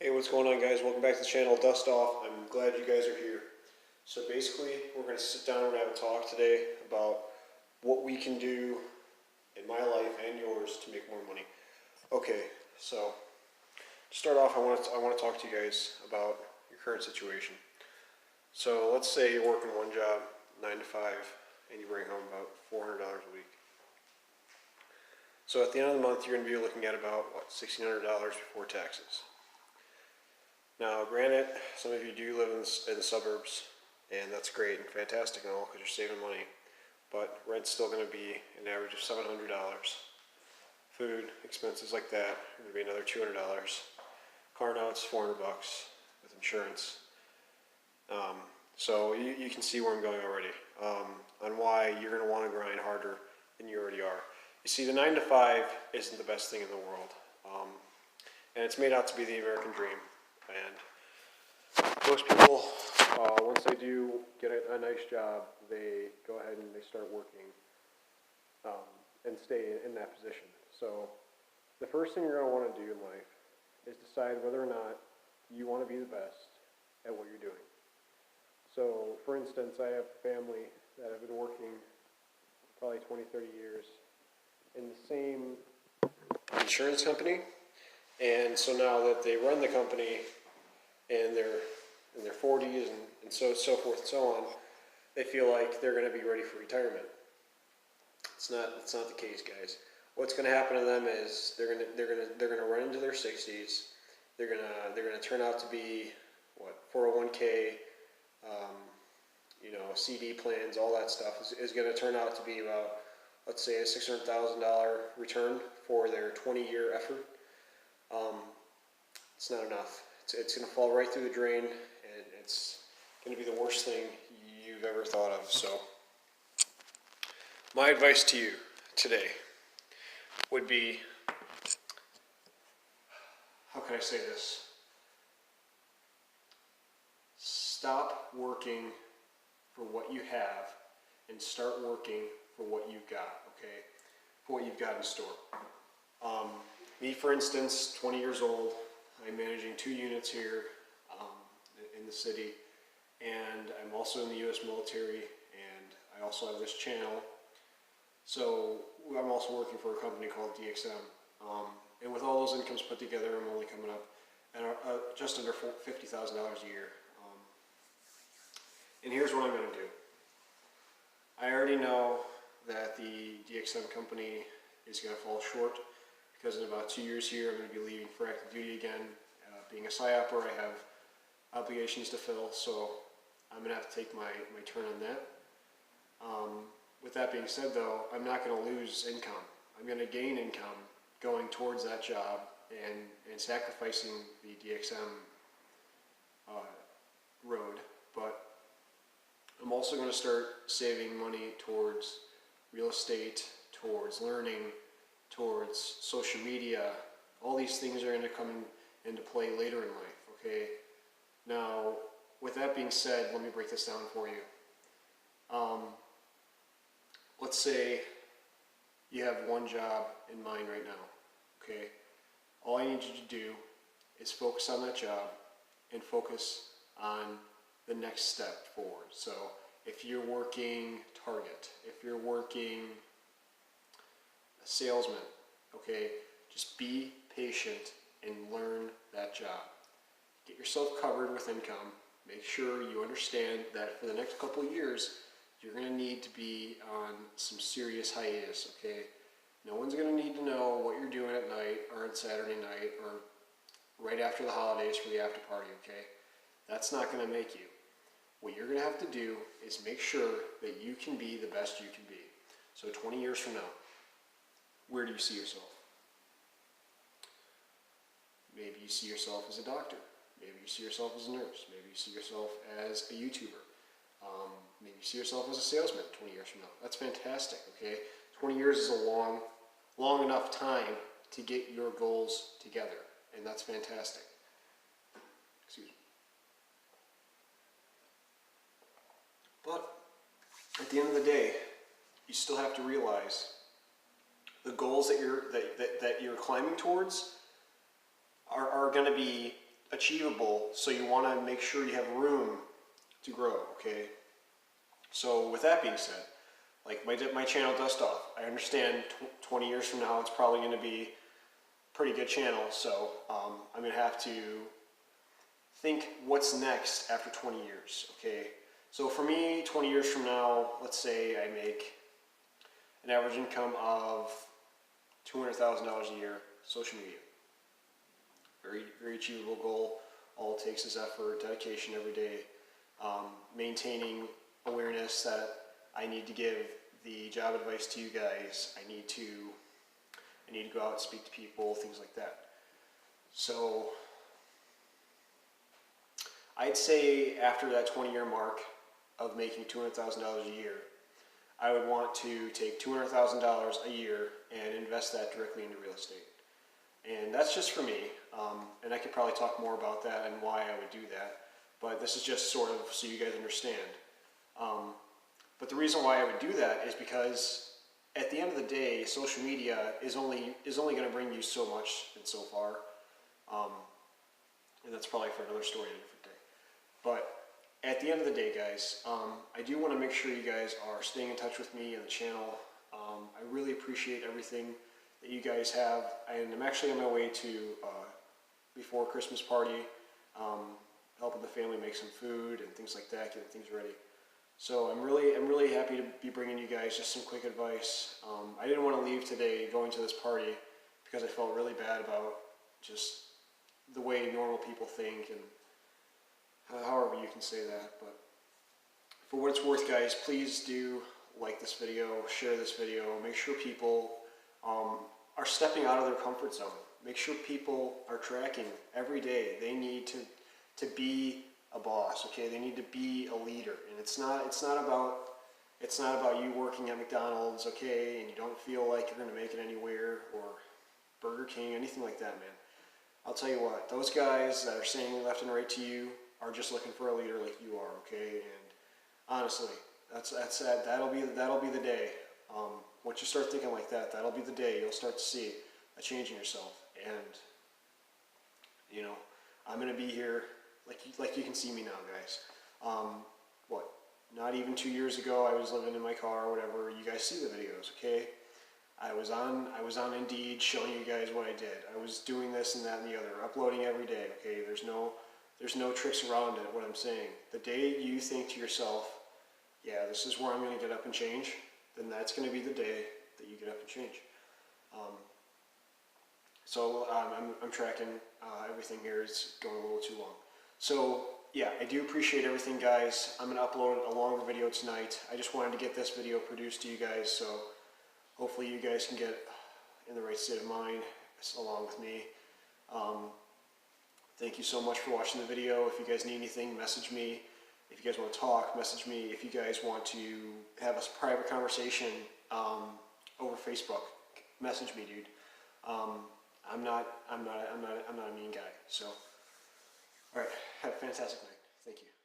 Hey, what's going on, guys? Welcome back to the channel, Dust Off. I'm glad you guys are here. So basically, we're going to sit down and have a talk today about what we can do in my life and yours to make more money. Okay, so to start off, I want to talk to you guys about your current situation. So let's say you're working one job, 9 to 5, and you bring home about $400 a week. So at the end of the month, you're going to be looking at about, $1,600 before taxes. Now, granted, some of you do live in the suburbs, and that's great and fantastic and all because you're saving money, but rent's still going to be an average of $700. Food, expenses like that are going to be another $200. Car notes, $400 with insurance. So you can see where I'm going already on why you're going to want to grind harder than you already are. You see, the 9 to 5 isn't the best thing in the world, and it's made out to be the American dream. And most people, once they do get a nice job, they go ahead and they start working and stay in that position. So the first thing you're going to want to do in life is decide whether or not you want to be the best at what you're doing. So, for instance, I have family that have been working probably 20, 30 years in the same insurance company. And so now that they run the company and they're in their 40s and so forth and so on, they feel like they're going to be ready for retirement. It's not the case, guys. What's going to happen to them is they're going to run into their 60s. They're going to turn out to be 401k, CD plans, all that stuff is going to turn out to be about, let's say, a $600,000 return for their 20-year effort. It's not enough. It's going to fall right through the drain, and it's going to be the worst thing you've ever thought of. So my advice to you today would be, how can I say this? Stop working for what you have and start working for what you've got, okay? For what you've got in store. Me, for instance, 20 years old, I'm managing 2 units here in the city, and I'm also in the U.S. military, and I also have this channel. So I'm also working for a company called DXM, and with all those incomes put together, I'm only coming up at just under $50,000 a year. And here's what I'm going to do. I already know that the DXM company is going to fall short, because in about 2 years here, I'm going to be leaving for active duty again. Being a PSYOPer, I have obligations to fill, so I'm going to have to take my turn on that. With that being said, though, I'm not going to lose income. I'm going to gain income going towards that job and sacrificing the DXM road, but I'm also going to start saving money towards real estate, towards learning, towards social media. All these things are going to come into play later in life, okay? Now, with that being said, let me break this down for you. Let's say you have one job in mind right now, okay? All I need you to do is focus on that job and focus on the next step forward. So if you're working Target, if you're working a salesman, okay, just be patient and learn that job. Get yourself covered with income. Make sure you understand that for the next couple of years, you're going to need to be on some serious hiatus, okay? No one's going to need to know what you're doing at night or on Saturday night or right after the holidays for the after party, okay? That's not going to make you. What you're going to have to do is make sure that you can be the best you can be. So 20 years from now, where do you see yourself? Maybe you see yourself as a doctor. Maybe you see yourself as a nurse. Maybe you see yourself as a YouTuber. Maybe you see yourself as a salesman 20 years from now. That's fantastic, okay? 20 years is a long enough time to get your goals together, and that's fantastic. Excuse me. But at the end of the day, you still have to realize the goals that you're climbing towards are going to be achievable, so you want to make sure you have room to grow, okay? So with that being said, like my channel Dust Off, I understand 20 years from now it's probably going to be a pretty good channel, so I'm going to have to think what's next after 20 years, okay? So for me, 20 years from now, let's say I make an average income of $200,000 a year, social media. Very, very achievable goal. All it takes is effort, dedication every day, maintaining awareness that I need to give the job advice to you guys. I need to go out and speak to people, things like that. So I'd say after that 20-year mark of making $200,000 a year, I would want to take $200,000 a year and invest that directly into real estate. And that's just for me, and I could probably talk more about that and why I would do that, but this is just sort of so you guys understand. But the reason why I would do that is because at the end of the day, social media is only going to bring you so much and so far, and that's probably for another story on a different day. But at the end of the day, guys, I do want to make sure you guys are staying in touch with me and the channel. I really appreciate everything that you guys have, and I'm actually on my way to before Christmas party, helping the family make some food and things like that, getting things ready. So I'm really happy to be bringing you guys just some quick advice. I didn't want to leave today going to this party because I felt really bad about just the way normal people think, and however you can say that. But for what it's worth, guys, please do like this video, share this video, make sure people are stepping out of their comfort zone. Make sure people are tracking every day. They need to be a boss, okay? They need to be a leader, and it's not about you working at McDonald's, okay, and you don't feel like you're going to make it anywhere, or Burger King, anything like that, man. I'll tell you what, those guys that are saying left and right to you are just looking for a leader like you are, okay? And honestly, that'll be the day. Once you start thinking like that, that'll be the day you'll start to see a change in yourself. And you know, I'm gonna be here like you can see me now, guys. Not even 2 years ago, I was living in my car or whatever. You guys see the videos, okay? I was on Indeed showing you guys what I did. I was doing this and that and the other, uploading every day, okay? There's no tricks around it, what I'm saying. The day you think to yourself, yeah, this is where I'm going to get up and change, then that's going to be the day that you get up and change. I'm tracking everything here is going a little too long. So yeah, I do appreciate everything, guys. I'm going to upload a longer video tonight. I just wanted to get this video produced to you guys, so hopefully you guys can get in the right state of mind along with me. Thank you so much for watching the video. If you guys need anything, message me. If you guys want to talk, message me. If you guys want to have a private conversation over Facebook, message me, dude. I'm not a mean guy. So, all right, have a fantastic night. Thank you.